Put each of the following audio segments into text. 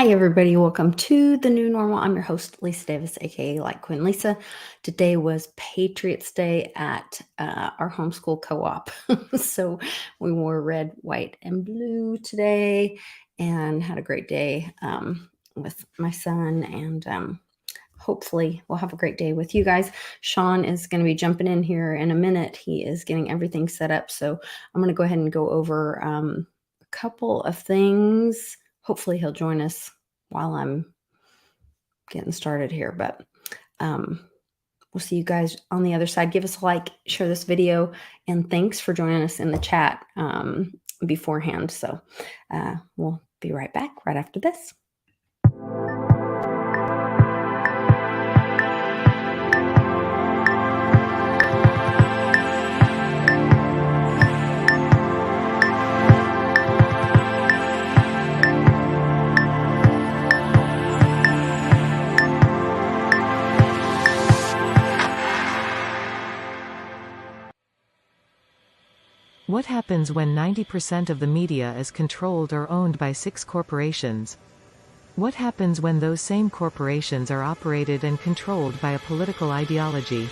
Hi, everybody. Welcome to the new normal. I'm your host, Lisa Davis, aka like Queen Lisa. Today was Patriots Day at our homeschool co op. So we wore red, white, and blue today and had a great day with my son. And hopefully, we'll have a great day with you guys. Sean is going to be jumping in here in a minute. He is getting everything set up. So I'm going to go ahead and go over a couple of things. Hopefully he'll join us while I'm getting started here, but we'll see you guys on the other side. Give us a like, share this video, and thanks for joining us in the chat beforehand. So we'll be right back right after this. What happens when 90% of the media is controlled or owned by 6 corporations? What happens when those same corporations are operated and controlled by a political ideology?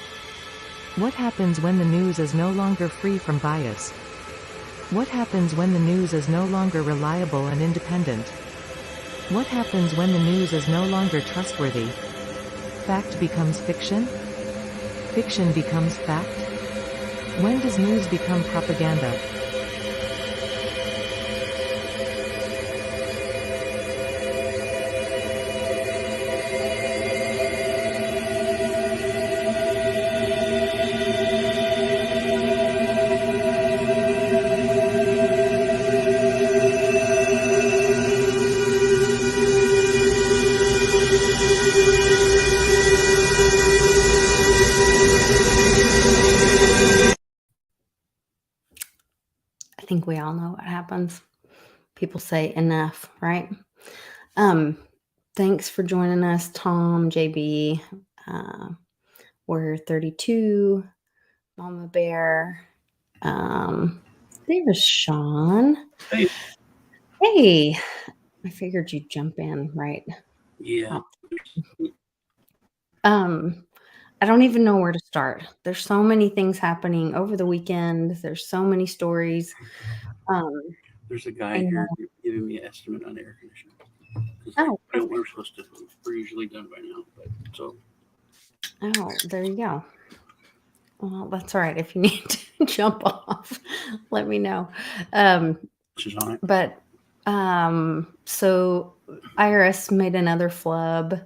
What happens when the news is no longer free from bias? What happens when the news is no longer reliable and independent? What happens when the news is no longer trustworthy? Fact becomes fiction? Fiction becomes fact? When does news become propaganda? I think we all know what happens. People say enough, right? Thanks for joining us, Tom, JB, Warrior 32, Mama Bear. There's Sean. Hey, I figured you'd jump in, right? Yeah. I don't even know where to start. There's so many things happening over the weekend. There's so many stories. There's a guy here giving me an estimate on air conditioning. Oh, we're supposed to. We're usually done by now, but so. Oh, there you go. Well, that's all right. If you need to jump off, let me know. But so IRS made another flub.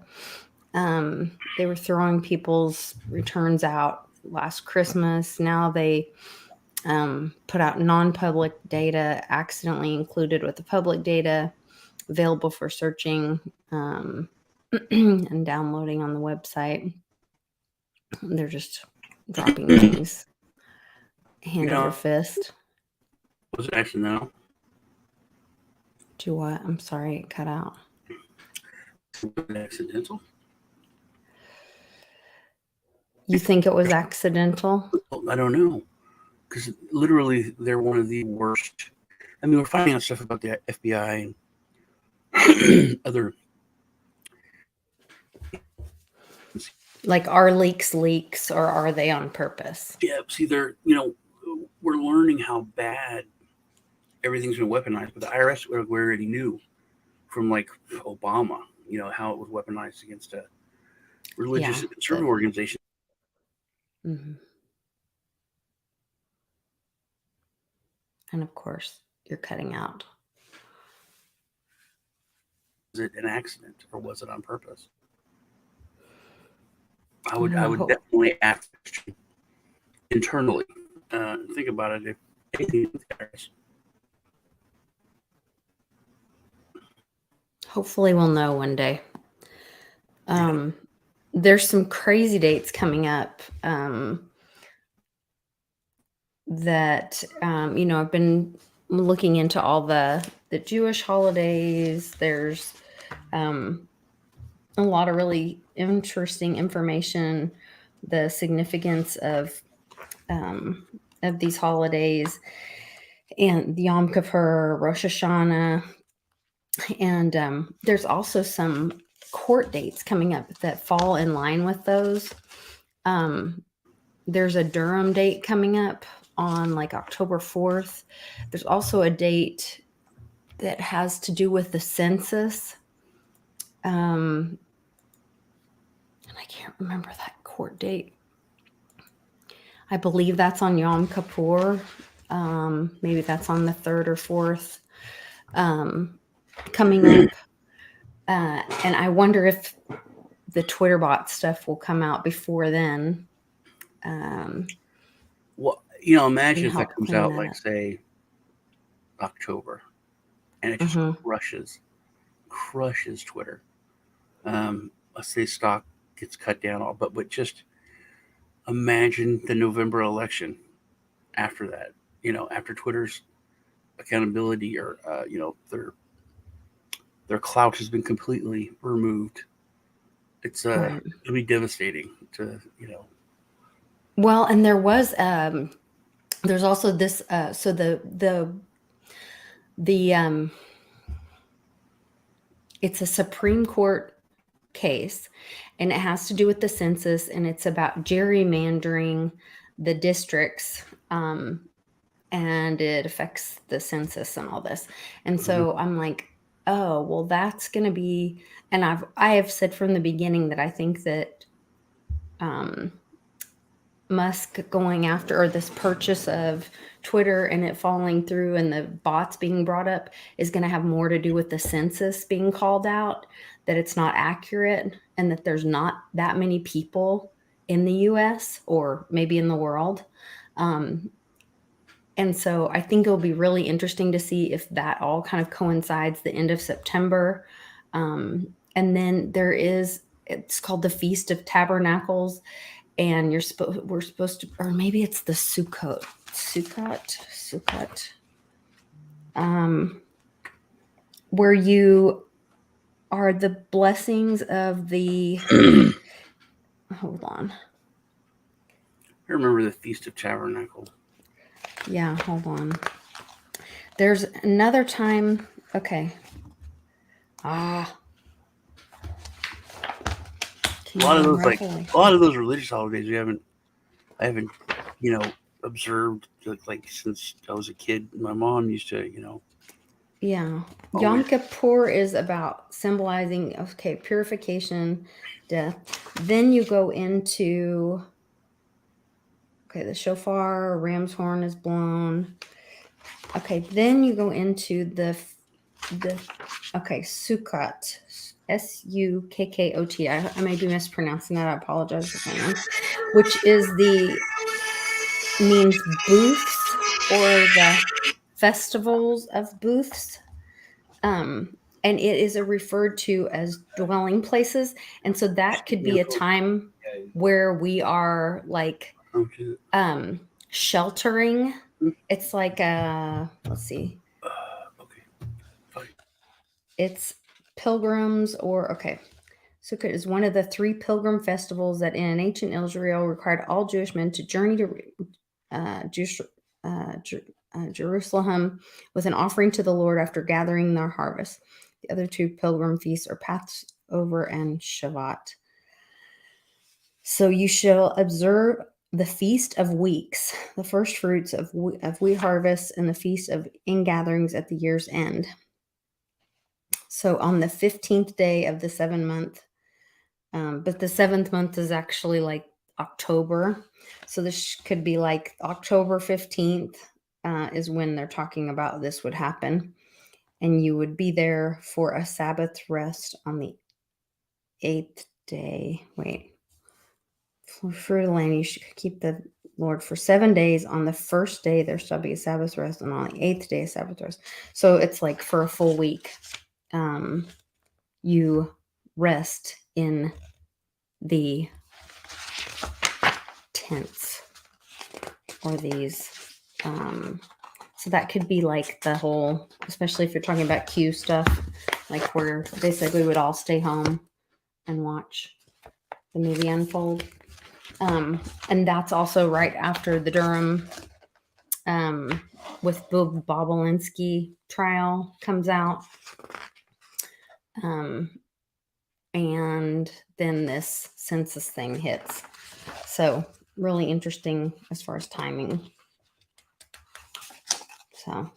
They were throwing people's returns out last Christmas. Now they put out non-public data accidentally included with the public data available for searching and downloading on the website. They're just dropping things hand over fist. Was it accidental? Do what? I'm sorry, it cut out. Was it accidental? You think it was accidental? I don't know. Because literally, they're one of the worst. I mean, we're finding out stuff about the FBI and other. Like, are leaks, or are they on purpose? Yeah, see, we're learning how bad everything's been weaponized. But the IRS, we already knew from like Obama, how it was weaponized against a religious and conservative organization. Mm-hmm. And of course, you're cutting out. Was it an accident or was it on purpose? I would definitely ask internally. Think about it. If anything with the IRS. Hopefully we'll know one day. There's some crazy dates coming up that, I've been looking into all the Jewish holidays. There's a lot of really interesting information, the significance of these holidays and Yom Kippur, Rosh Hashanah. And there's also some court dates coming up that fall in line with those. There's a Durham date coming up on like October 4th. There's also a date that has to do with the census. And I can't remember that court date. I believe that's on Yom Kippur. Maybe that's on the 3rd or 4th coming up. And I wonder if the Twitter bot stuff will come out before then. Well, you know, imagine And if that help comes clean out that like up. say October, and it just crushes Twitter. Let's say stock gets cut down all, but just imagine the November election after that. You know, after Twitter's accountability or you know their clout has been completely removed. It's Right. it'll be devastating to Well, and there's also this so the it's a Supreme Court case, and it has to do with the census, and it's about gerrymandering the districts, and it affects the census and all this. And so I'm like, oh, well, that's going to be, and I have said from the beginning that I think that Musk going after, or this purchase of Twitter and it falling through and the bots being brought up is going to have more to do with the census being called out, that it's not accurate, and that there's not that many people in the US or maybe in the world. And so I think it'll be really interesting to see if that all kind of coincides the end of September. And then it's called the Feast of Tabernacles, and we're supposed to, or maybe it's the Sukkot, where you are the blessings of the, hold on. I remember the Feast of Tabernacle. Yeah, hold on. There's another time. Okay. A lot of those religious holidays I haven't observed like since I was a kid. My mom used to Yeah. Yom Kippur is about symbolizing, purification, death. Then you go into, the shofar, ram's horn is blown. Okay, then you go into the Sukkot, Sukkot. I may be mispronouncing that. I apologize if I am. Which means booths, or the festivals of booths. And it is referred to as dwelling places. And so that could be a time where we are like sheltering. It's like let's see. It's pilgrims Sukkot is one of the 3 pilgrim festivals that in ancient Israel required all Jewish men to journey to Jerusalem with an offering to the Lord after gathering their harvest. The other 2 pilgrim feasts are Passover and Shavuot. So you shall observe the Feast of Weeks, the first fruits of wheat harvest, and the Feast of Ingatherings at the year's end. So on the 15th day of the 7th month, but the 7th month is actually like October. So this could be like October 15th is when they're talking about this would happen. And you would be there for a Sabbath rest on the 8th day. For the land, you should keep the Lord for 7 days. On the first day, there shall be a Sabbath rest, and on the 8th day, a Sabbath rest. So it's like for a full week. You rest in the tents or these. So that could be like the whole, especially if you're talking about Q stuff, like where basically we would all stay home and watch the movie unfold. And that's also right after the Durham with Bill Bobulinski trial comes out. And then this census thing hits. So really interesting as far as timing. So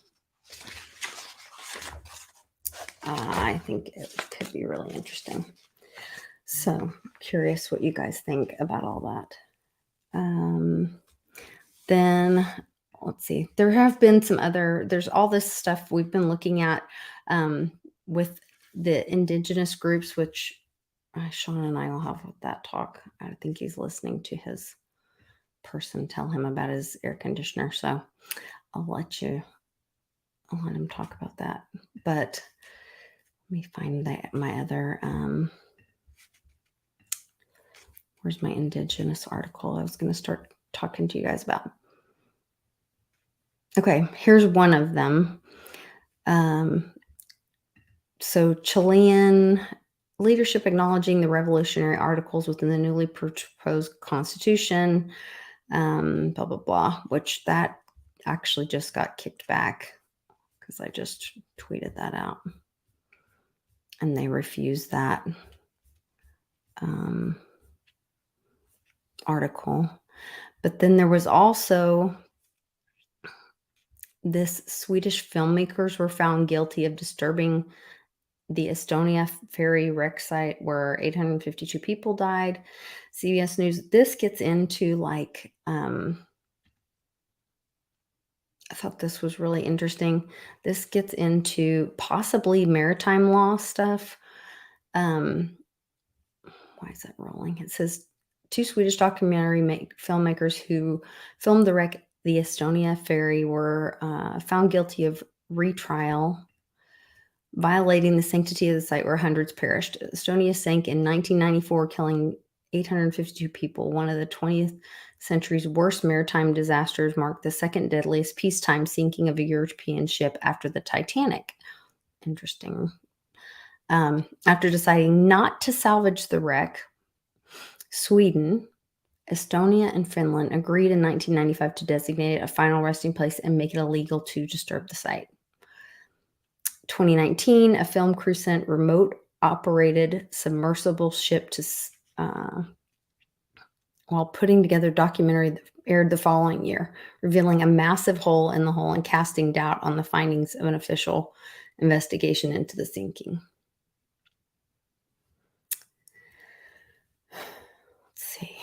I think it could be really interesting. So curious what you guys think about all that. Then let's see, there have been some other, there's all this stuff we've been looking at with the indigenous groups, which Sean and I will have that talk. I think he's listening to his person tell him about his air conditioner. So I'll let him talk about that. But let me find my other, where's my indigenous article I was going to start talking to you guys about. Okay, here's one of them. So Chilean leadership acknowledging the revolutionary articles within the newly proposed constitution, blah, blah, blah, which that actually just got kicked back because I just tweeted that out. And they refused that article. But then there was also this Swedish filmmakers were found guilty of disturbing the Estonia ferry wreck site where 852 people died. CBS News, this gets into like, I thought this was really interesting. This gets into possibly maritime law stuff. Why is that rolling? It says 2 Swedish documentary filmmakers who filmed the wreck, the Estonia ferry, were found guilty of retrial, violating the sanctity of the site where hundreds perished. Estonia sank in 1994, killing 852 people. One of the 20th century's worst maritime disasters, marked the second deadliest peacetime sinking of a European ship after the Titanic. Interesting. After deciding not to salvage the wreck, Sweden, Estonia, and Finland agreed in 1995 to designate it a final resting place and make it illegal to disturb the site. 2019, a film crew sent remote-operated submersible ship to while putting together a documentary that aired the following year, revealing a massive hole in the hull and casting doubt on the findings of an official investigation into the sinking. Let's see.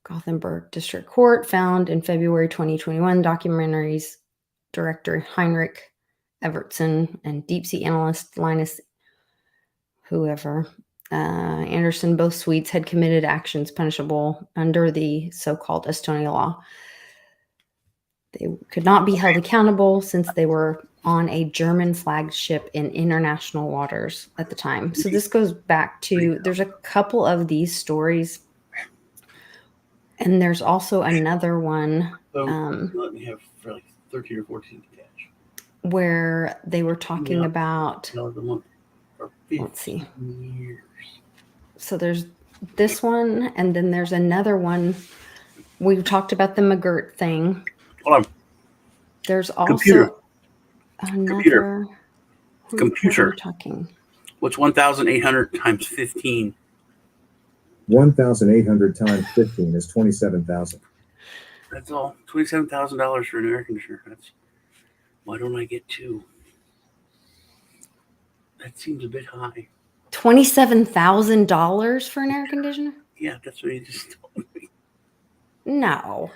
Gothenburg District Court found in February 2021 documentaries director Heinrich Evertsson and deep sea analyst Linus Anderson, both Swedes, had committed actions punishable under the so-called Estonia law. They could not be held accountable since they were on a German flagged ship in international waters at the time. So this goes back to, there's a couple of these stories, and there's also another one. Let me have for like 13 or 14 to catch. Where they were talking about, let's see. Years. So there's this one, and then there's another one. We talked about the McGirt thing. Hold on. There's also Computer. another. Computer. What are we talking? What's 1,800 times 15? 1,800 times 15 is 27,000. That's all. $27,000 for an air conditioner. That's, why don't I get 2? That seems a bit high. $27,000 for an air conditioner? Yeah, that's what you just told me. No.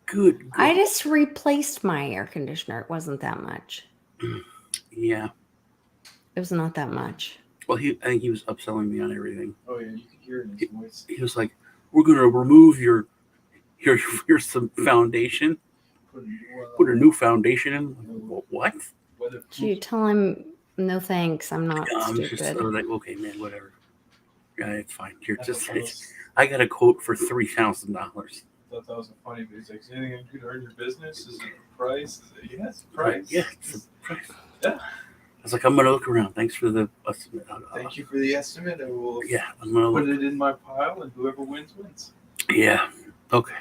Good. I just replaced my air conditioner. It wasn't that much. Yeah. It was not that much. Well, I think he was upselling me on everything. Oh yeah, you can hear it in his voice. He was like, "We're going to remove your some foundation, put a new foundation in." What? Did you tell him no thanks? I'm not Yeah, I'm stupid. just like, okay, man, whatever. Yeah, it's fine. I got a quote for $3,000. I thought that was funny, but he's like, "Is anything I could earn your business? Is it a price?" Is it, yeah, it's a price. Yeah, it's a price. Yeah. I was like, I'm gonna look around. Thanks for the estimate. Thank you for the estimate. I will I'm gonna put look. it in my pile, and whoever wins wins. Yeah. Okay.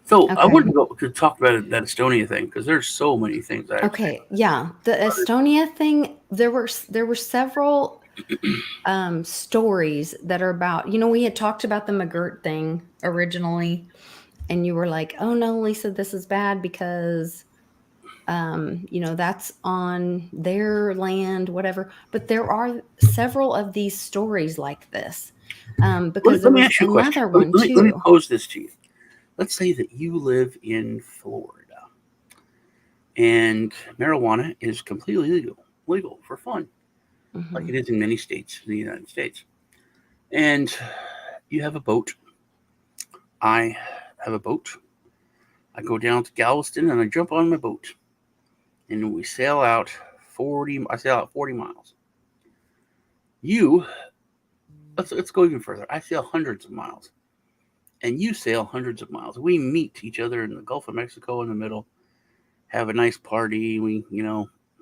So I Okay. wanted to talk about that Estonia thing because there's so many things. Okay, yeah, the Estonia thing. There were several stories that are about, we had talked about the McGirt thing originally, and you were like, oh no, Lisa, this is bad because, that's on their land, whatever. But there are several of these stories like this, because there Let me was ask you a question. another one Let me too. pose this to you. Let's say that you live in Florida and marijuana is completely legal for fun, like it Mhm. is in many states in the United States. And you have a boat. I have a boat. I go down to Galveston and I jump on my boat. And we sail out 40 miles. You, let's go even further. I sail hundreds of miles. And you sail hundreds of miles. We meet each other in the Gulf of Mexico in the middle, have a nice party. We,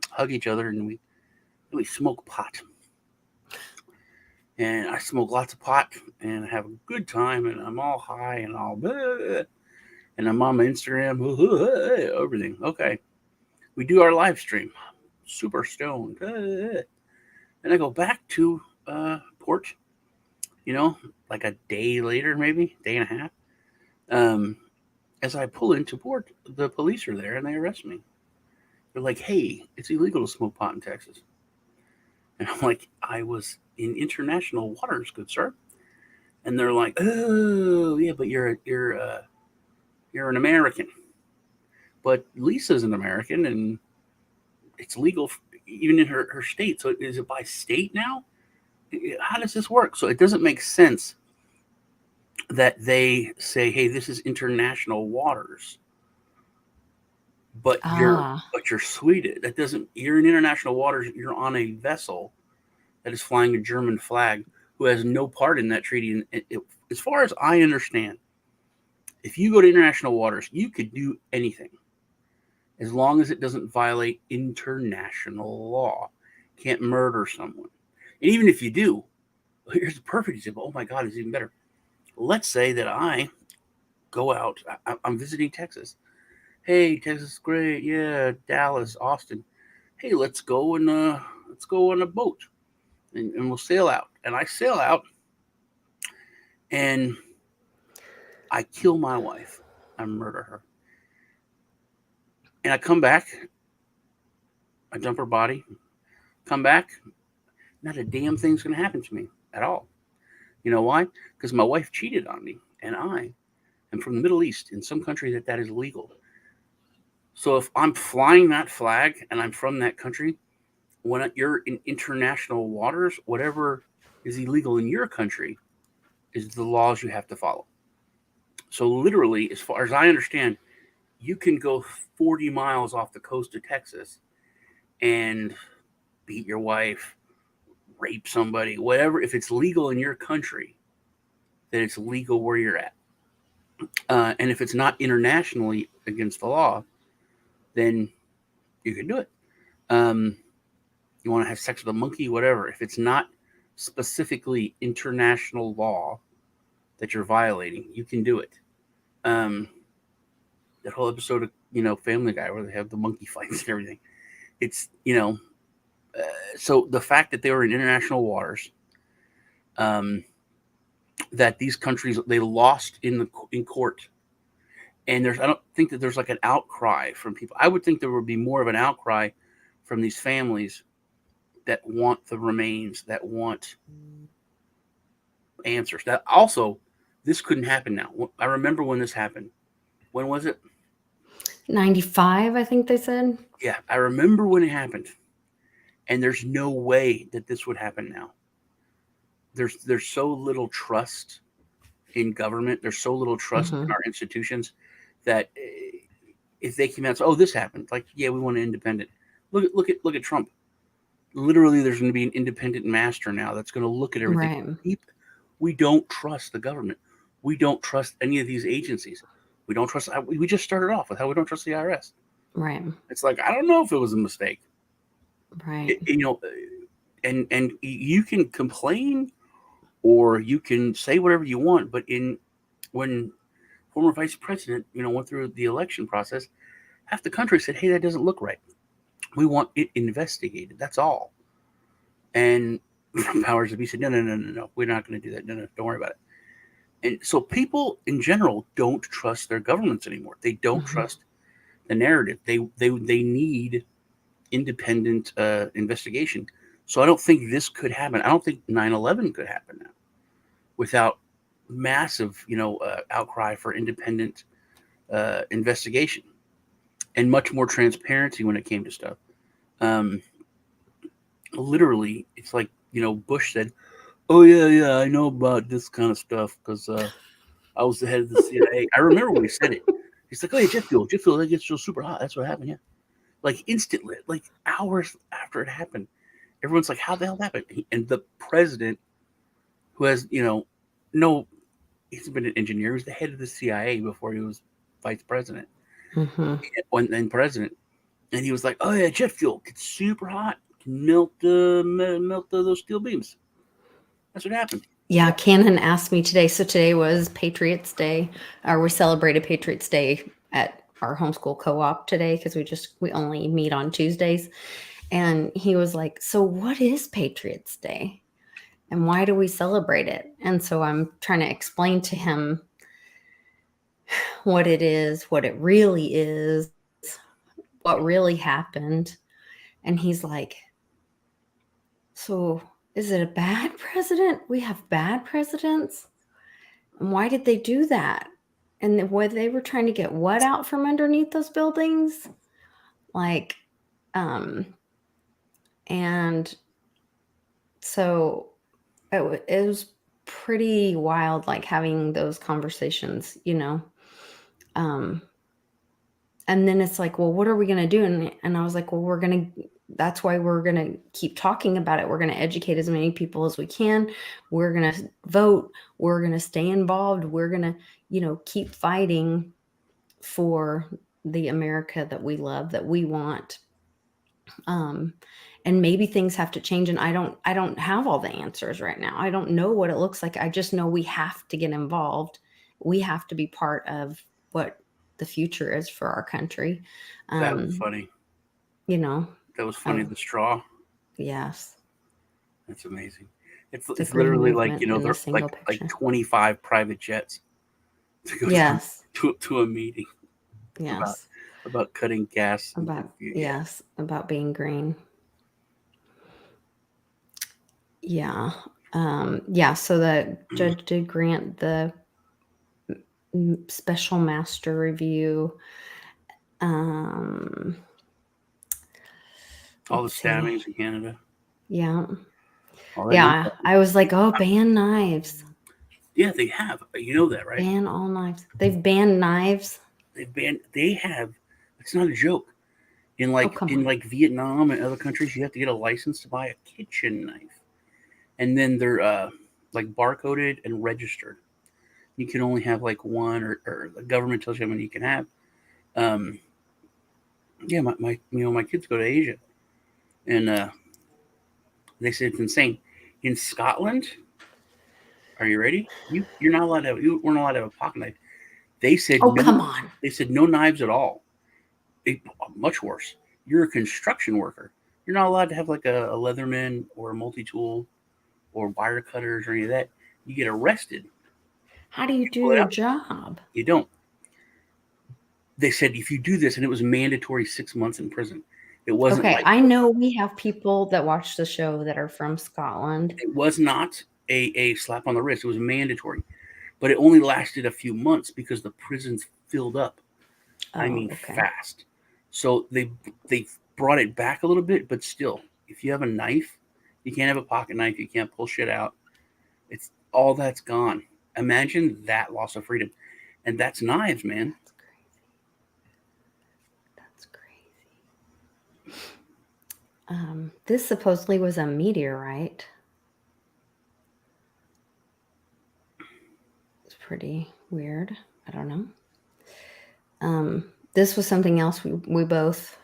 hug each other and we smoke pot. And I smoke lots of pot and have a good time and I'm all high and all blah, and I'm on my Instagram, everything. Okay. We do our live stream, super stoned. And I go back to port, like a day later, maybe day and a half. Um, as I pull into port, the police are there and they arrest me. They're like, "Hey, it's illegal to smoke pot in Texas." And I'm like, "I was in international waters, good sir." And they're like, "Oh, yeah, but you're an American." But Lisa's an American, and it's legal even in her state. So is it by state now? How does this work? So it doesn't make sense that they say, "Hey, this is international waters," but you're Ah, but you're Sweden. That doesn't. You're in international waters. You're on a vessel that is flying a German flag, who has no part in that treaty. And as far as I understand, if you go to international waters, you could do anything as long as it doesn't violate international law. Can't murder someone, and even if you do, here's a perfect example. Oh my God, it's even better. Let's say that I go out. I'm visiting Texas. Hey, Texas is great. Yeah, Dallas, Austin. Hey, let's go on a boat and we'll sail out. And I sail out and I kill my wife. I murder her. And I come back. I dump her body. Come back. Not a damn thing's gonna happen to me at all. You know why? Because my wife cheated on me, and I am from the Middle East, in some country that is legal. So if I'm flying that flag and I'm from that country, when you're in international waters, whatever is illegal in your country is the laws you have to follow. So literally, as far as I understand, you can go 40 miles off the coast of Texas and beat your wife, rape somebody, whatever. If it's legal in your country, then it's legal where you're at. And if it's not internationally against the law, then you can do it. Um, you want to have sex with a monkey, whatever. If it's not specifically international law that you're violating, you can do it. Um, that whole episode of Family Guy where they have the monkey fights and everything. It's so the fact that they were in international waters, um, that these countries they lost in court, and I don't think that there's like an outcry from people. I would think there would be more of an outcry from these families that want the remains, that want answers. That also, this couldn't happen now. I remember when this happened. When was it? 95, I think they said. Yeah, I remember when it happened. And there's no way that this would happen now. There's so little trust in government. There's so little trust in Mhm. our institutions that if they came out and say, "Oh, this happened," like, yeah, we want an independent. Look at Trump. Literally, there's going to be an independent master now that's going to look at everything. Right. We don't trust the government. We don't trust any of these agencies. We don't trust. We just started off with how we don't trust the IRS. Right. It's like, I don't know if it was a mistake. Right. And you can complain or you can say whatever you want, but when former vice president went through the election process, half the country said, "Hey, that doesn't look right. We want it investigated." That's all. And powers that be said, no, we're not going to do that. No, don't worry about it. And so people in general don't trust their governments anymore. They don't trust the narrative. They need independent investigation. So I don't think this could happen. I don't think 9/11 could happen now without massive, outcry for independent investigation and much more transparency when it came to stuff. Literally, it's like, Bush said, "Oh yeah, I know about this kind of stuff because I was the head of the CIA." I remember when he said it. He's like, "Oh yeah, jet fuel, that gets so super hot. That's what happened." Yeah, like instantly, like hours after it happened, everyone's like, "How the hell did that happen?" And the president, who has, no, he's been an engineer. He was the head of the CIA before he was vice president and president. And he was like, "Oh yeah, jet fuel gets super hot, can melt those steel beams." That's what happened. Yeah, Cannon asked me today. So today was Patriots Day, or we celebrated Patriots Day at our homeschool co-op today because we only meet on Tuesdays. And he was like, "So what is Patriots Day? And why do we celebrate it?" And so I'm trying to explain to him what it is, what it really is, what really happened. And he's like, "So is it a bad president? We have bad presidents? And why did they do that? And what they were trying to get what out from underneath those buildings?" Like, and so it was pretty wild, like having those conversations, and then it's like, well, what are we going to do? And I was like, well, that's why we're going to keep talking about it. We're going to educate as many people as we can. We're going to vote. We're going to stay involved. We're going to, keep fighting for the America that we love, that we want. And maybe things have to change. And I don't have all the answers right now. I don't know what it looks like. I just know we have to get involved. We have to be part of what the future is for our country. That was funny. That was funny. The straw. Yes. That's amazing. It's literally like, there's like 25 private jets to go to a meeting. Yes. About cutting gas. About being green. Yeah. So the judge did grant the special master review. All the stabbings in Canada. Yeah. I was like, oh, ban knives. Yeah, they have. You know that, right? Ban all knives. They've banned knives. They have. It's not a joke. In Vietnam and other countries, you have to get a license to buy a kitchen knife, and then they're like barcoded and registered. You can only have like one, or the government tells you how many you can have. Yeah, my kids go to Asia, and they say it's insane. In Scotland, are you ready? You're not allowed to have. You weren't allowed to have a pocket knife. They said, "Oh, come on!" They said no knives at all. Much worse. You're a construction worker. You're not allowed to have like a Leatherman or a multi-tool or wire cutters or any of that. You get arrested. How do you do your job? You don't. They said if you do this, and it was mandatory 6 months in prison. It wasn't. Okay, I know we have people that watch the show that are from Scotland. It was not a slap on the wrist. It was mandatory, but it only lasted a few months because the prisons filled up. Fast. So they brought it back a little bit, but still, if you have a knife, you can't have a pocket knife. You can't pull shit out. It's all that's gone. Imagine that loss of freedom, and that's knives, man. That's crazy. This supposedly was a meteorite. It's pretty weird. I don't know. This was something else we both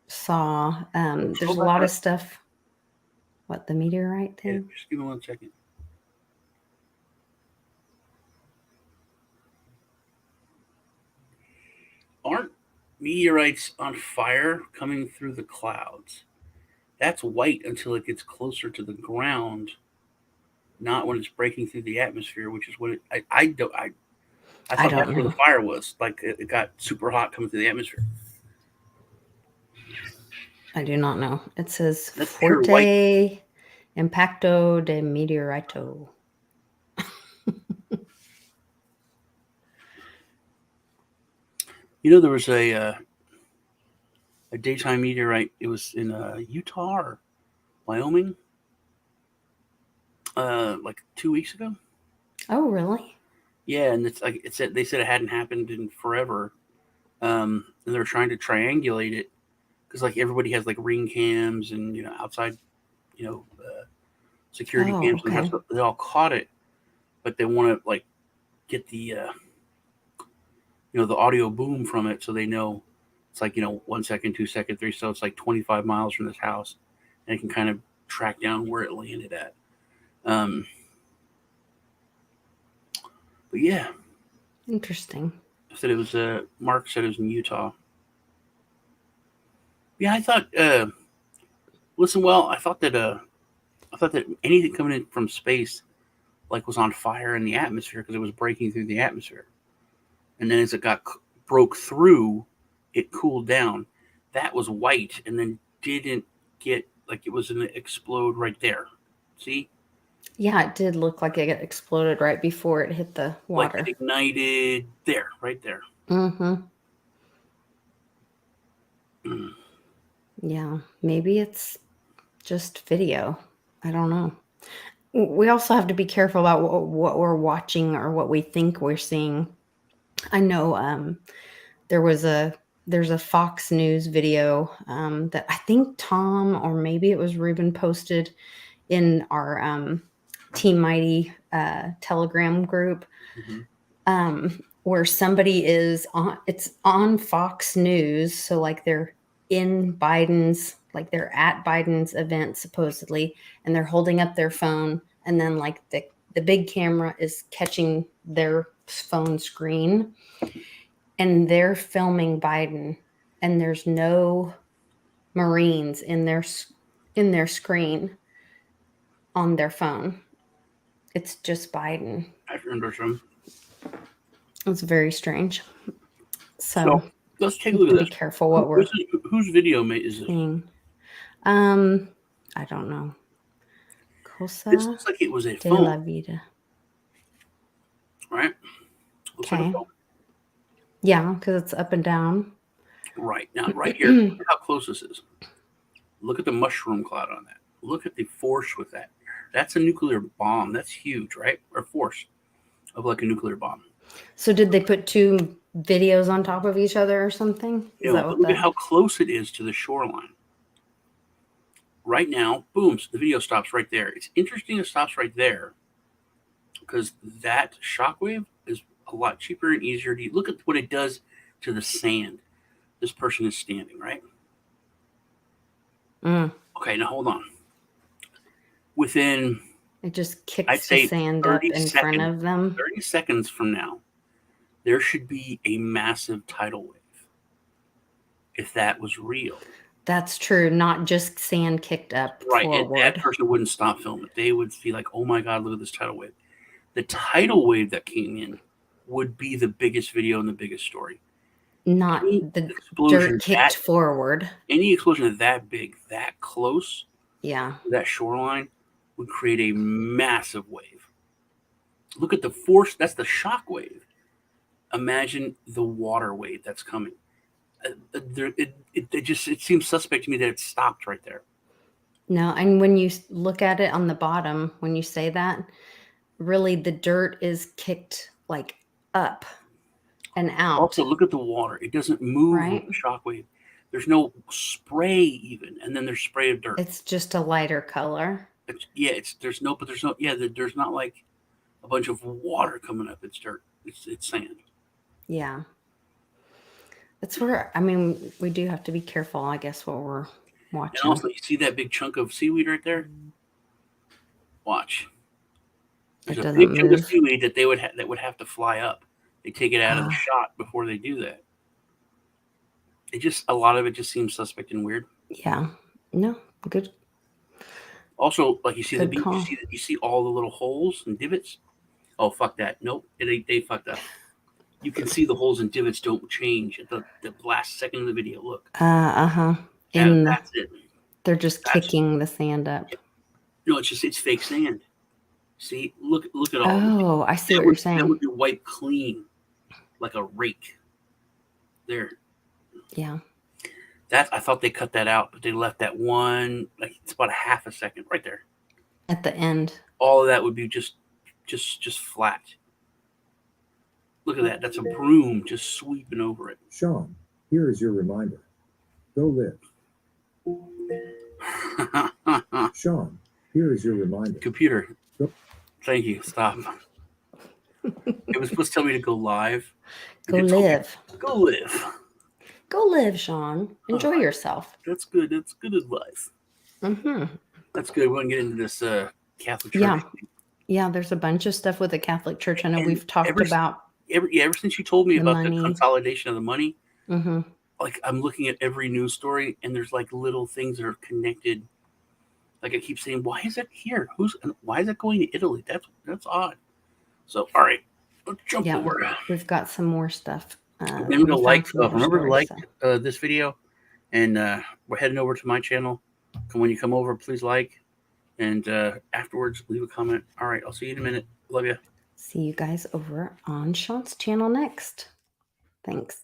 saw. There's a lot of stuff. What, the meteorite thing? Yeah, just give me 1 second. Aren't meteorites on fire coming through the clouds? That's white until it gets closer to the ground, not when it's breaking through the atmosphere, which is what I I thought don't that's where the know. fire was. Like it got super hot coming through the atmosphere. I do not know. It says That's pure white. Forte Impacto de Meteorito. You know, there was a daytime meteorite. It was in Utah or Wyoming, like 2 weeks ago. Oh, really? Yeah, and it's like it said they said it hadn't happened in forever, and they're trying to triangulate it because like everybody has like ring cams and outside security Oh, cams and okay. they all caught it, but they want to like get the the audio boom from it so they know it's like 1 second, 2 second, three, so it's like 25 miles from this house, and it can kind of track down where it landed at. Um, but yeah, Interesting. I said it was Mark said it was in Utah. Yeah, I thought listen, well, I thought that anything coming in from space like was on fire in the atmosphere because it was breaking through the atmosphere, and then as it broke through, it cooled down. That was white, and then didn't get like it was gonna explode right there. See, Yeah, it did look like it exploded right before it hit the like it water. ignited there, right there. Mm-hmm. Mm. Yeah, maybe it's just video. I don't know. We also have to be careful about what we're watching or what we think we're seeing. I know there's a Fox News video that I think Tom or maybe it was Ruben posted in our Team Mighty Telegram group, where somebody is on. It's on Fox News, so like they're in Biden's, like they're at Biden's event supposedly, and they're holding up their phone, and then like the big camera is catching their phone screen, and they're filming Biden, and there's no Marines in their screen on their phone. It's just Biden. I remember some. It's very strange. So So let's take we a look have at to be this. careful what we're Whose video is this? seeing. I don't know. This Cosa looks like it was a de phone, la vida. right? Looks like a Okay. phone. Yeah, because it's up and down. Right now, right here. Look at how close this is. Look at the mushroom cloud on that. Look at the force with that. That's a nuclear bomb. That's huge, right? Or force of like a nuclear bomb. So did they put two videos on top of each other or something? Is No, that but what look at that? how close it is to the shoreline. Right now, boom, so the video stops right there. It's interesting it stops right there because that shockwave is a lot cheaper and easier to look at what it does to the sand. This person is standing, right? Okay, now hold on. Within, It just I'd kicks the say sand up in front of them. 30 seconds from now, there should be a massive tidal wave if that was real. That's true. Not just sand kicked up Right. And that forward. person wouldn't stop filming. They would be like, oh my God, look at this tidal wave. The tidal wave that came in would be the biggest video and the biggest story. Not Any the explosion dirt kicked forward. any explosion that big, that close Yeah. to that shoreline would create a massive wave. Look at the force. That's the shock wave. Imagine the water wave that's coming. It seems suspect to me that it stopped right there. No, and when you look at it on the bottom, when you say that, really the dirt is kicked like up and out, Also, look at the water. It doesn't move right? with the shock wave. There's no spray even, and then there's spray of dirt. It's just a lighter color. There's not like a bunch of water coming up. It's dirt. It's sand. Yeah. That's where, I mean, we do have to be careful, I guess, what we're And watching. also, you see that big chunk of seaweed right there? Watch. There's It a doesn't big chunk of move. seaweed that that would have to fly up. They take it out of the Ah. shot before they do that. A lot of it just seems suspect and weird. Yeah. No, Good. Also, like you see the Good beach, call. you see all the little holes and divots. Oh, fuck that! Nope, they fucked up. You can see the holes and divots don't change at the last second of the video. Look, Uh-huh. And that's it. they're just That's kicking the sand up. no, it's fake sand. See, look at all. Oh, I see that what you're that saying. would be wiped clean, like a rake. There. Yeah. That I thought they cut that out, but they left that one. Like it's about a half a second right there. At the end. All of that would be just flat. Look at that. That's a broom just sweeping over it. Sean, here is your reminder. Go live. Sean, here is your reminder. Computer. Yep. Thank you. Stop. It was supposed to tell me to go live. Go It told me, live. Go live. Go live, Sean. Enjoy yourself. That's good. That's good advice. Mm-hmm. That's good. We're going to get into this Catholic Church. Yeah. Yeah, there's a bunch of stuff with the Catholic Church. I know And we've talked about. Ever since you told me The about money. the consolidation of the money, Mm-hmm. like I'm looking at every news story and there's like little things that are connected. Like I keep saying, why is that here? Why is that going to Italy? That's odd. So all right, let's jump Yeah, over. we've got some more stuff. Remember to we like. found some more Remember to stories, like so. this video, and we're heading over to my channel. When you come over, please like, and afterwards leave a comment. All right, I'll see you in a minute. Love you. See you guys over on Sean's channel next. Thanks.